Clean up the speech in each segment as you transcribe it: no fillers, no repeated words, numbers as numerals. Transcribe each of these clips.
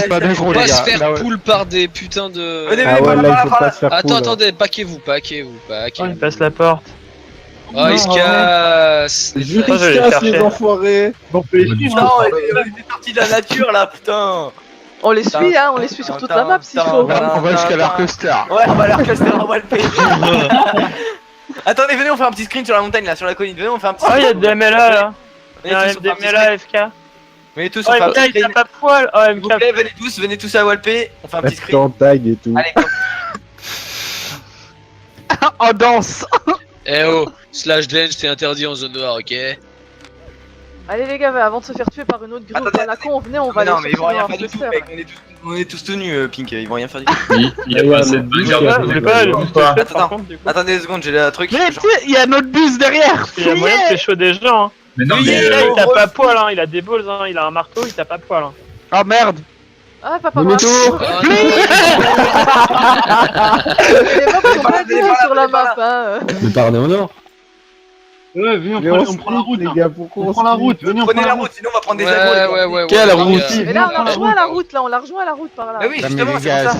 pas d'aggro, Pas les se gars. faire Là, ouais. pull par des putains de. Venez, Ah venez, ouais, par là, là, il faut par là. pas se faire Attends, pull, hein. attendez, paquez-vous. Oh, il passe la porte. Oh, il se casse. les Juste Ça, je vais les casse, chercher. les enfoirés. Bon, on peut les suivre. Non, on était sortis de la nature là, putain. On les suit, hein, on les suit sur toute la map s'il faut. On va jusqu'à leur cluster. Ouais, on va leur cluster à Walpé. Attendez, venez, on fait un petit screen sur la montagne là, sur la colline. Venez, on fait un petit. Oh, il y a des MLA là. Il y a Venez tous, on fait un petit des MLA FK. Venez tous, Oh, on fait un MK, petit il screen. tape pas de poil. Oh, S'il vous MK. plaît, venez tous à Walpé. On fait un petit screen. En tag et tout. Allez, go. En danse. Eh oh, slash dance, c'est interdit en zone noire, ok? Allez les gars, avant de se faire tuer par une autre grue Attendez, à la con, venez, on va Mais non, aller mais ils vont chercher rien un faire du tout, cluster. mec. On est tous tenus, Pink. Ils vont rien faire du tout. Il y a pas assez de Vous bagarre. voulez pas le booster par Attends. contre du coup? Attendez 2 secondes, j'ai un truc. Mais tu sais, il y a notre bus derrière. Il y a moyen de pécho des gens. Hein. Mais non, Le mais gars, il tape pas à poil, hein. Il a des balls, hein. Il a un marteau, il tape pas à poil. Hein. Oh merde. Ah, papa, Demi-tour. Oh, les mobs sont pas Allez, durs sur la par là. map, hein. Mais pardon, au nord. Ouais, viens, Mais on prend la route. les là. gars, pourquoi On prend la route, venez, on prend Prenez la la route. route, sinon on va prendre des Ouais, agros. les gars. ouais. Quelle les route? gars. Mais là, on a rejoint la route, là, on l'a rejoint la route par là. Mais oui, Non, mais justement, les c'est pour gars, ça.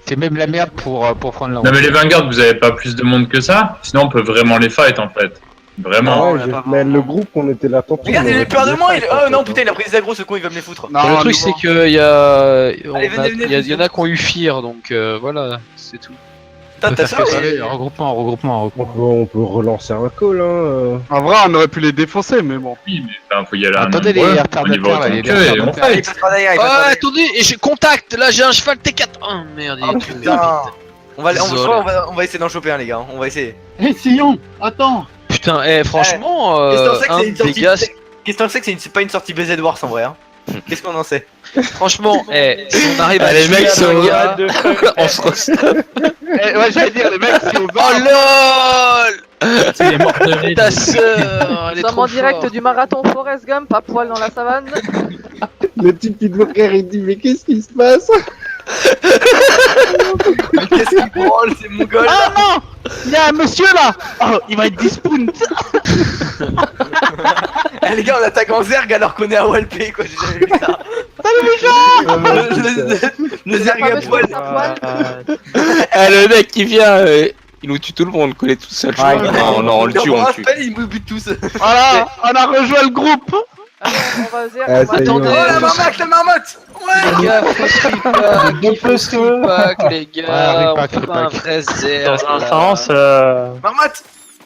c'est même la merde pour prendre la route. Non mais les Vanguard, vous avez pas plus de monde que ça? Sinon on peut vraiment les fight en fait. Vraiment. Ah on ouais, l'a pas mais vraiment. le groupe, on était là tantôt. Regarde, on il a aurait eu peur pu de le moi. faire, Oh en non, fait, putain, il a pris des agros, ce con, il va me les foutre. Le truc, c'est que il y en a qui ont eu fear, donc voilà, c'est tout. Putain, t'as ça, Allez, regroupement. On peut relancer un call, hein. En vrai, on aurait pu les défoncer, mais bon. Oui, mais enfin, faut y aller à un Attendez, les endroit, retardataires, on y va là, autant les qu'eux et on retardataires. Il fight. passe par derrière, il Oh, passe par derrière. attendez, et j'ai contact, là j'ai un cheval T4. Oh merde, il Oh est tout putain. On va Désolé. on va essayer d'en choper un, les gars. On va essayer. Eh, Sillon, attends. Putain, franchement, Qu'est-ce qu'on sait que un c'est une des sortie gars, Qu'est-ce qu'on sait que c'est pas une sortie BZ Wars en vrai, hein. Qu'est-ce qu'on en sait? franchement, si on arrive à les mecs tuer sont un What gars, the fuck? on se reste. Ouais, j'allais dire, les mecs, c'est au Oh bar. lol! C'est les morts Ta sœur, elle est Nous sommes trop en direct forte. du marathon Forest Gump, à poil dans la savane. Le type qui doit faire, il dit, mais qu'est-ce qui se passe? Mais qu'est-ce qu'il branle, c'est mongol? Ah non! Il y a un monsieur là! Oh, il va être dispound! Eh les gars, on attaque en Zerg alors qu'on est à Walpé, quoi. J'ai jamais vu ça. Le Zerg à fameux poil. Forest à poil. Ah, le mec qui vient, il nous tue tout le monde, qu'on est tout seul. Non, non, on le tue, on le tue. Ils me butent tous. Voilà, on a rejoint le groupe! Allez, on va Zerg, Ah, on va ça y est, Attendez. Oh la marmotte! Ouais! Les gars, faut se pack, les gars, on fait pas un vrai zère. Dans un là. sens, Marmotte!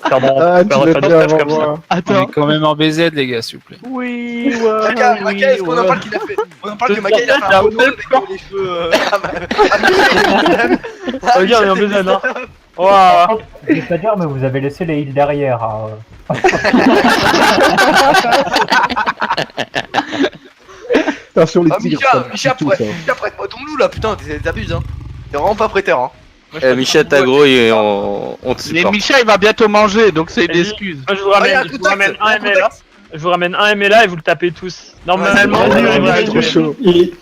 pardon, Ah, tu perdre l'as pas de dit stage avant comme ça. moi. On est quand même en BZ, les gars, s'il vous plaît. Oui, ouais. Maka, est-ce qu'on en parle qu'il a fait? On en parle que Maka il a fait un Renault avec les cheveux. Regarde, il est en BZ, hein. Waouh. C'est-à-dire, mais vous avez laissé les heals derrière. Attention, les Oh, tigres. Micha, prête-moi ton loup là, putain, t'abuses, hein. T'es vraiment pas prêteur, hein. Michel Tagro, on te Mais supporte. Micha, il va bientôt manger, donc c'est une Vas-y. excuse. Moi, je vous Oh, il y a ramène, un je vous ramène contact, un MLA. Je vous ramène un MLA et vous le tapez tous. Normalement, Ouais, vous Vas-y, arriverez à vas-y, trop tuer. chaud. Et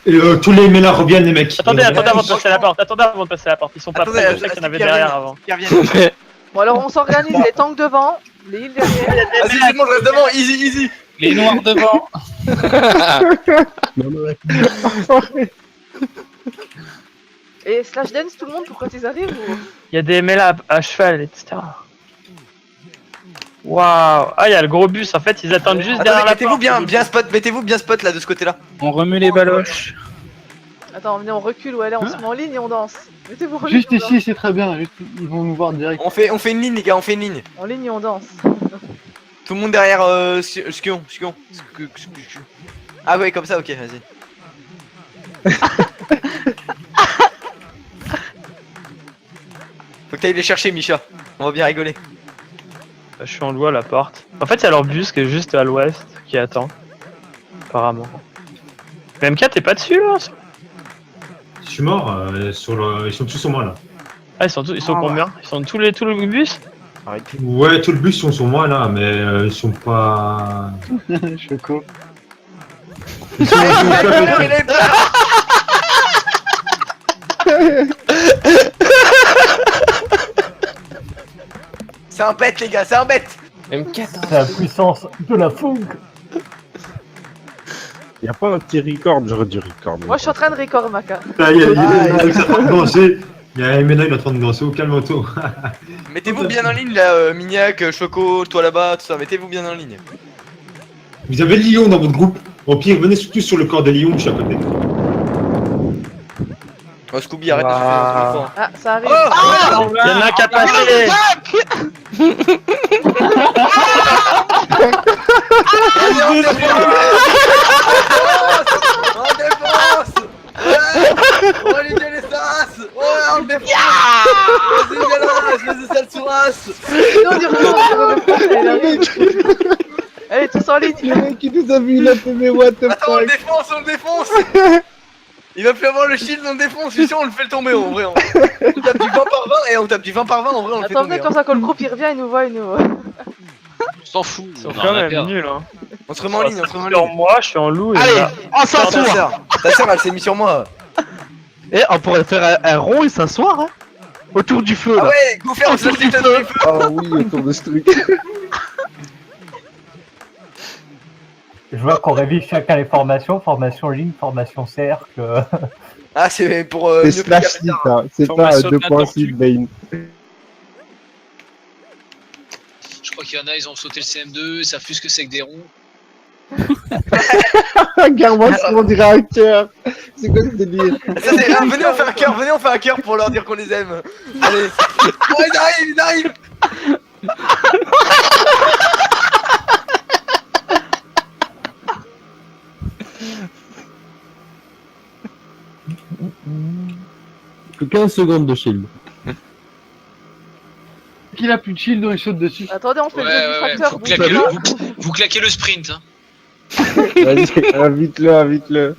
tous les mélas reviennent, les mecs. Attendez avant de passer à la porte. Attendez avant de passer à la porte. Ils sont pas Attendez, prêts. Je sais qu'il y en avait Pierre derrière vient. avant. Pierre vient. Bon, alors on s'organise, les tanks devant, les heals derrière. Vas-y, c'est bon, je reste devant, easy. Les noirs devant. Et Slash Dance, tout le monde, pourquoi ils arrivent ou... Il y a des MLA à cheval, etc. Waouh. Ah, il y a le gros bus. En fait, ils attendent juste derrière Attendez, la porte. mettez-vous bien spot là de ce côté-là. On remet les baloches. Attends, venez, on recule, ou allez, on se met en ligne et on danse. Mettez-vous en ligne, Juste on danse. ici, c'est très bien. Juste, ils vont nous voir direct. On fait une ligne, les gars, on fait une ligne. En ligne et on danse. Tout le monde derrière Skion. Ah ouais, comme ça, ok, vas-y. Faut que t'ailles les chercher, Micha. On va bien rigoler. Je suis en loin à la porte. En fait, il y a leur bus qui est juste à l'ouest qui attend. Apparemment. Mais MK, t'es pas dessus là? Je suis mort, ils sont tous sur moi là. Ah, ils sont combien? Ils sont tout le bus? Ouais, tout le bus sont sur moi là, mais ils sont pas. Je coupe. Il est peur. C'est un bête, les gars, c'est un bête. M4. C'est la puissance de la fougue. Y'a pas un petit record, j'aurais dû record. Moi, je suis en train de record, Maka. Ah, il y a Mena qui est en train de danser. Il y a Mena, il est en train de danser. Oh, calme-toi. Mettez-vous bien en ligne là, Mignac, Choco, toi là-bas, tout ça, mettez-vous bien en ligne. Vous avez Lyon dans votre groupe. Au pire, venez tous sur le corps de Lyon, je suis à côté. Oh Scooby, arrête de faire un truc. Ah, ça arrive. Oh, Il y en a un qui a passé. En défense. Ouais. On va lui dire les sas. Ouais, en défense. Vas-y, viens là, je les ai sales sous race. Non, on y retourne. Allez, tous en ligne. Le mec qui nous a vu, il a fait mais what the Attends, on le fuck. défonce, on le défonce. Il va plus avoir le shield, on le défonce, je suis sûr, on le fait le tomber en vrai. On tape du 20 par 20 et on tape du 20 par 20 en vrai, on le fait Attends, tomber. venez, comme ça, quand le groupe il revient, il nous voit, il nous. On s'en fout. Ils sont on a quand rien à même perdre. nuls, hein. On se remet en ligne, on se remet en Sur ligne. moi, je suis en loup. Et Allez, là- on Ta s'assoit. sœur, elle s'est mise sur moi. Et on pourrait faire un rond et s'asseoir, hein. Autour du feu, Ah là. ouais, go faire, on se lâche les têtes dans les feux. Ah oui, autour de ce truc. Je vois qu'on révise chacun les formations, formation ligne, formation cercle. Ah, c'est pour. C'est mieux slash préparer 6, ça. hein. C'est pas Formation de la 2.6 Bane. Je crois qu'il y en a, ils ont sauté le CM2, ils savent plus ce que c'est que des ronds. Regarde-moi ça, on dirait un cœur. C'est quoi ce délire? Ça, c'est- ah, venez, on fait un cœur, venez, on fait un cœur pour leur dire qu'on les aime. Allez. Oh, ils arrivent, ils arrivent. Que 15 secondes de shield. Qu'il a plus de shield, il saute dessus. Attendez, on fait Ouais, le jeu du ouais, ouais. facteur. Vous bougez claquez, pas. vous claquez le sprint. Hein. Vas-y, invite-le, invite-le.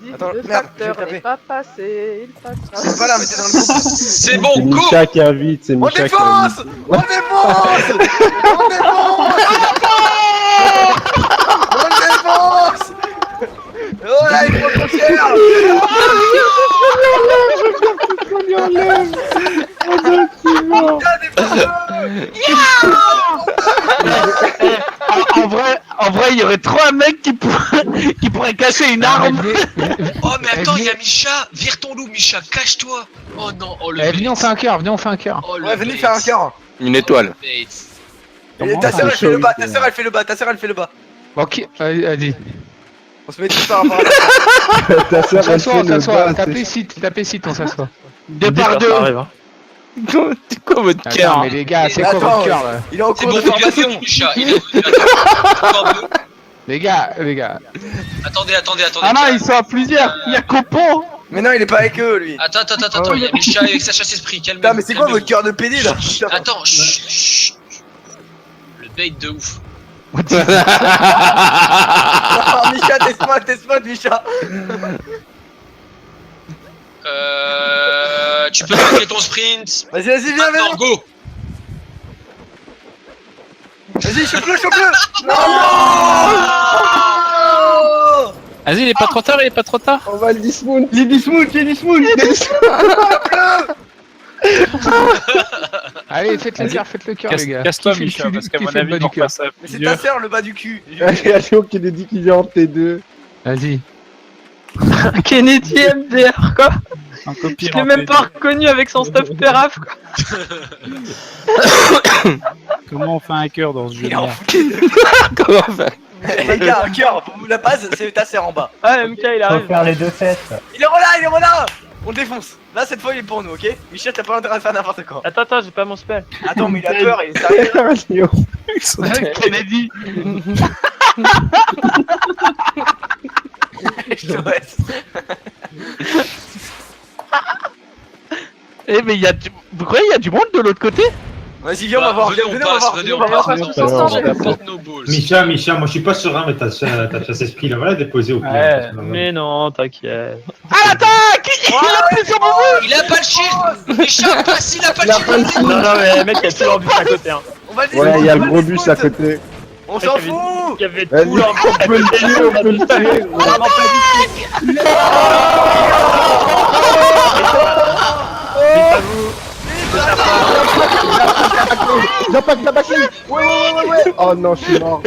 Je dis Attends, que le merde, facteur je vais n'est pas passé, il passera. C'est pas là, mettez dans le groupe. C'est C'est bon, go! Micha qui invite, c'est On Micha qui invite. défonce. On défonce. On défonce. On défonce. Oh là, il faut trop cher. En vrai, il y aurait trop un mec qui pourrait cacher une arme. Oh, mais attends, il y a Micha! Vire ton loup, Micha, cache-toi! Oh non, oh le bait! Venez, on fait un cœur, venez, on fait un cœur. Oh, le Ouais, venez bait. faire un cœur. Une étoile. Bait. Et ta sœur, elle fait le bas. Ta sœur, elle fait le bas. Ta sœur, elle fait le bas. Ok, vas-y. On se met tous par rapport à ça. Ta sœur, elle S'assoit, fait on le s'assoit. bas. Tapez site, on s'assoit. Deux Deux par deux. Arrive, hein. C'est quoi votre Attends, cœur? mais les gars, c'est Mais quoi attends, votre cœur, là? Il est en C'est cours bon, de il est formation. revenu, Micha. Il est revenu. Attends, un peu. Les gars. Attendez. Ah non, ils sont à plusieurs. Il y a Copon. Mais non, il est pas avec eux, lui. Attends, il y a Micha avec sa chasse esprit, calmez-vous. Putain, mais c'est quoi calmez-vous. votre cœur de pédé là? Putain. Attends, chut. Le bait de ouf. Oh, Micha, t'es smart, Micha. Tu peux claquer ton sprint. Vas-y, viens, Maintenant, go! Vas-y, chope-le. Non. Vas-y, il est pas trop tard, On va le dismount. Allez, faites le cœur, les gars. Casse-toi, Qui fait Micha, le- parce qu'à qui mon fait le avis, bas on du cœur. passe à Mais c'est ta sœur, le bas du cul. Il y a Léon qui nous dit qu'il vient en T2. Vas-y. Kennedy MDR, quoi. Je l'ai même pas reconnu avec son stuff Terraf, quoi. Comment on fait un cœur dans ce jeu? Il est en Comment faire? Les gars, un cœur. La base, c'est ta sœur en bas. Ah, MK, il Faut arrive. faire les deux sets. Il est relâ. On le défonce. Là, cette fois, il est pour nous, ok? Michel, t'as pas intérêt à faire n'importe quoi. Attends, j'ai pas mon spell. Attends, mais il a peur, il est sérieux. Léon. Kennedy. Je te laisse. Eh, mais il y a du. Vous croyez qu'il y a du monde de l'autre côté? Vas-y, viens, on va voir. Venez, Venez, on va voir. venez, Venez, on on va voir. passe. tous ensemble. On porte nos balls. Micha, moi je suis pas serein, mais ta chasse esprit là, voilà, déposé au pire. Ouais, mais non, t'inquiète. À l'attaque! Il a pris sur mon bout! Il a pas le shield! Micha, passe, il a pas le shield! Non, mais mec, il y a tout leur bus à côté, hein. On va le Ouais, il y a le on va gros le bus dismount. à côté. On s'en fout. Il y avait Vas-y, tout leur bus on peut le tuer, on peut le tuer. Vraiment pas du tout. J'impact la batterie. Ouais. Oh non, je suis mort.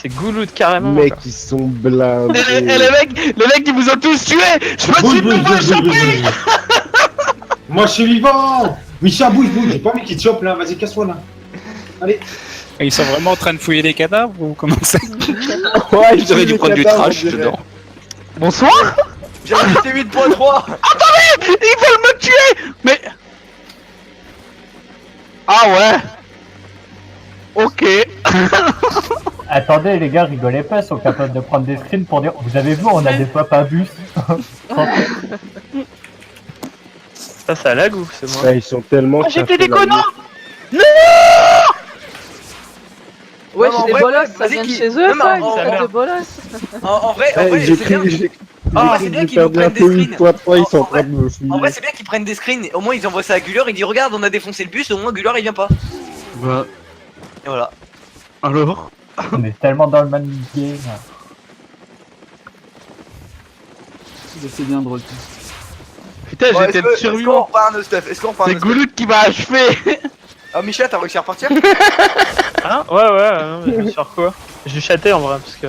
c'est Gouloud carrément. Mec, quoi. ils sont blindés. Et les mecs, ils vous ont tous tués. Je me suis même pas surpris. Moi, je suis vivant. Micha, bouge. J'ai pas envie qu'il te chope là. Vas-y, casse-toi là. Allez. Et ils sont vraiment en train de fouiller les cadavres ou comment ça? Ouais, Ils auraient dû prendre du trash dedans. Bonsoir. J'ai rajouté 8.3. Attendez, ils veulent me tuer. Mais ah ouais. Ok. Attendez, les gars, rigolez pas, ils sont capables de prendre des screens pour dire vous avez vu, on a des papas bus. Ça lag ou c'est moi? Ouais, ils sont tellement. J'étais chassés déconnant. là-dedans. Ouais, Non, mais en j'ai des vrai, bolosses, ça vas-y, vient de qui- chez non, eux, mais ça, en une vrai- fête de bolosses. En vrai, Ouais, j'ai c'est bien. pris, j'ai Ah, pris c'est bien j'ai qu'ils nous perdu un prennent des peu screens. une fois, trois, ils sont en En train de me fouiller. En vrai, c'est bien qu'ils prennent des screens. Et au moins, ils envoient ça à Guller. Il dit regarde, on a défoncé le bus. Au moins, Guller il vient pas. Bah, Et voilà. alors. On est tellement dans le man game. C'est bien drôle. Putain, Ouais, j'étais est-ce le qu'on survivant. repart un stuff? Est-ce qu'on repart un C'est stuff? Gouloud qui m'a achevé. Ah, Michel, t'as réussi à repartir? Hein? Ouais, non, mais sur quoi? Je vais chatter en vrai parce que.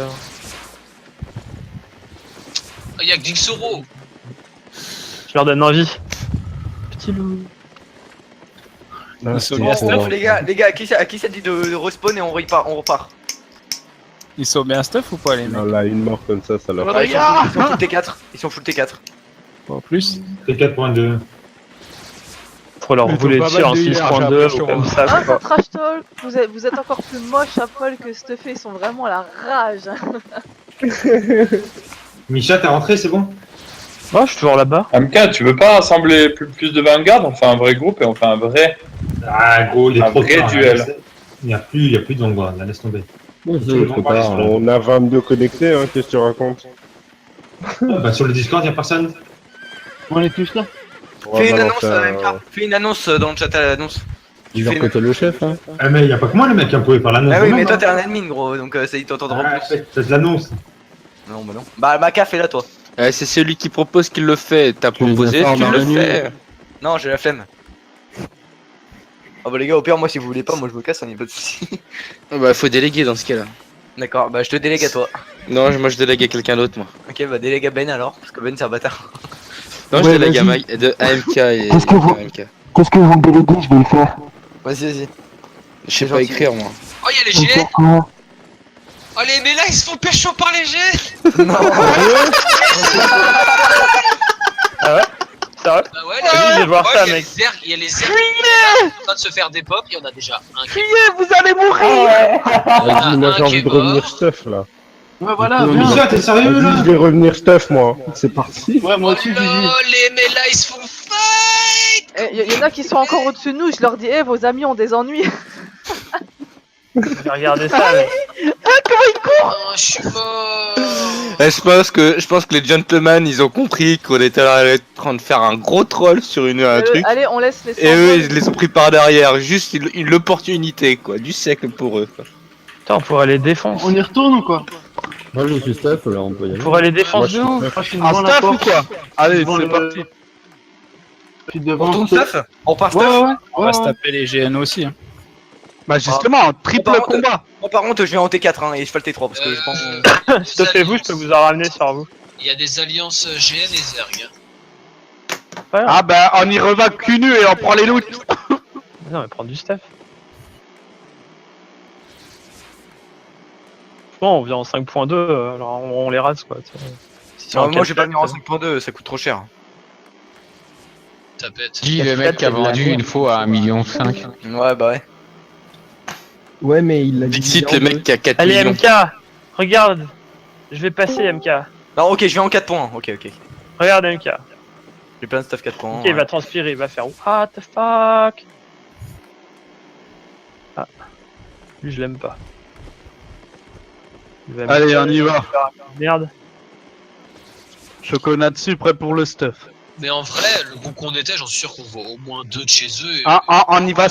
Y'a que Jigsaw. Je leur donne envie. Petit loup. Ah, Ils c'est sont bien trop stuff. drôle. Les gars, à qui ça dit de respawn et on repart? Ils sont bien stuff ou pas les mecs? Non, là, une mort comme ça leur. Ah, ils sont full T4. Ils sont full T4. En plus. C'est 4.2. Faut leur rouler dessus en 6.2 ou comme ça. Ah, quoi. ça trash talk. Vous êtes encore plus moche à poil que Stuffé, ils sont vraiment à la rage. Micha, t'es rentré, c'est bon? Moi, je suis toujours là-bas. MK, tu veux pas rassembler plus de Vanguard? On fait un vrai groupe et on fait un vrai. Ah, gros, il est Un trop vrai tard. duel. Il y a plus de Vanguard, là, laisse tomber. Trop tard, on a 22 connectés, hein, qu'est-ce que tu racontes? Bah, sur le Discord, y a personne. On est tous là. On va Fais une balancer annonce, un- MK. Fais une annonce dans le chat à l'annonce. Dis-leur que t'es le chef, hein. Ah, mais y a pas que moi, les mecs, qui pouvait faire l'annonce. Ah oui, mais vous-même, toi hein. t'es un admin gros, donc ça ils t'entendront Ah, plus. faites l'annonce. Non, bah non. Bah, Maca, fais-la toi. C'est celui qui propose qui le fait. T'as proposé, informes tu dans le la nuit. fais. Non, j'ai la flemme. Ah bah les gars, au pire, moi si vous voulez pas, moi je me casse, hein, y'a pas de soucis. Bah faut déléguer dans ce cas-là. D'accord, bah je te délègue à toi. Non, moi je délègue à quelqu'un d'autre moi. Ok, bah délègue à Ben alors, parce que Ben c'est un bâtard. Non, je Ouais, délègue à, vas-y. de AMK et Qu'est-ce que vous- AMK. Qu'est-ce que vous me déléguez, je vais le faire. Vas-y. Je sais pas écrire moi. Oh, y'a les gilets. Oh, mais là, ils se font pécho par les jets. Non. Ça va? Bah ouais, Vas-y, je vais voir ça, il y a mec. les ergs, il y a les ergs qui sont en train de se faire des pop. Il y en a déjà un qui Vous allez mourir. Vas-y, moi j'ai un envie qui de est revenir mort. stuff là. Ouais, voilà, Micha, t'es sérieux, Vas-y, là? je vais revenir stuff moi. C'est parti. Ouais, moi aussi, Oh, mais là, ils se font fight. Il y en a qui sont encore au-dessus de nous, je leur dis, vos amis ont des ennuis. Je vais regarder ça, mec. Oh, je suis mort. Je pense que les gentlemen ils ont compris qu'on était là en train de faire un gros troll sur un truc. Allez, on laisse les Et eux symboles. ils les ont pris par derrière, juste l'opportunité quoi, du siècle pour eux quoi. Putain, on pourrait les défoncer. On y retourne ou quoi? Moi je suis stuff, alors on peut y On aller. pourrait les Moi, défoncer je de suis ouf. stuff. Moi, je suis Un devant la stuff ou porte. quoi? Allez, Devant c'est le- parti. Je suis On devant. tourne stuff? On part Ouais, stuff? ouais. On va se taper les GN aussi. Hein. Bah justement, triple Par contre, combat. Bon, par contre, je viens en T4 hein, et je fais le T3 parce que je pense. Stoppez-vous, je peux vous en ramener sur vous. Il y a des alliances GN et Zerg. Ouais, Ah bah on y reva cul nu et on prend les loots. non, mais prends du stuff. Bon, on vient en 5.2, alors on les rase quoi. tu sais. Si Non, en moi j'ai pas 4, venir en 5.2, ça coûte trop cher. Ça pète. Dis le mec qui a vendu une fois à 1,5 million. Ouais, bah ouais. Ouais, mais il l'a dit. Dixit le mec qui a 4 Allez millions. MK, regarde. Je vais passer MK. Non, ok, je viens en 4 points. Ok. Regarde MK. J'ai plein de stuff 4 points. Ok, il va transpirer, il va faire what the fuck. Ah. Lui je l'aime pas. Il va me Allez, faire- on y va. Merde. Chocolat dessus, prêt pour le stuff. Mais en vrai, le groupe qu'on était, j'en suis sûr qu'on voit au moins 2 de chez eux. On y va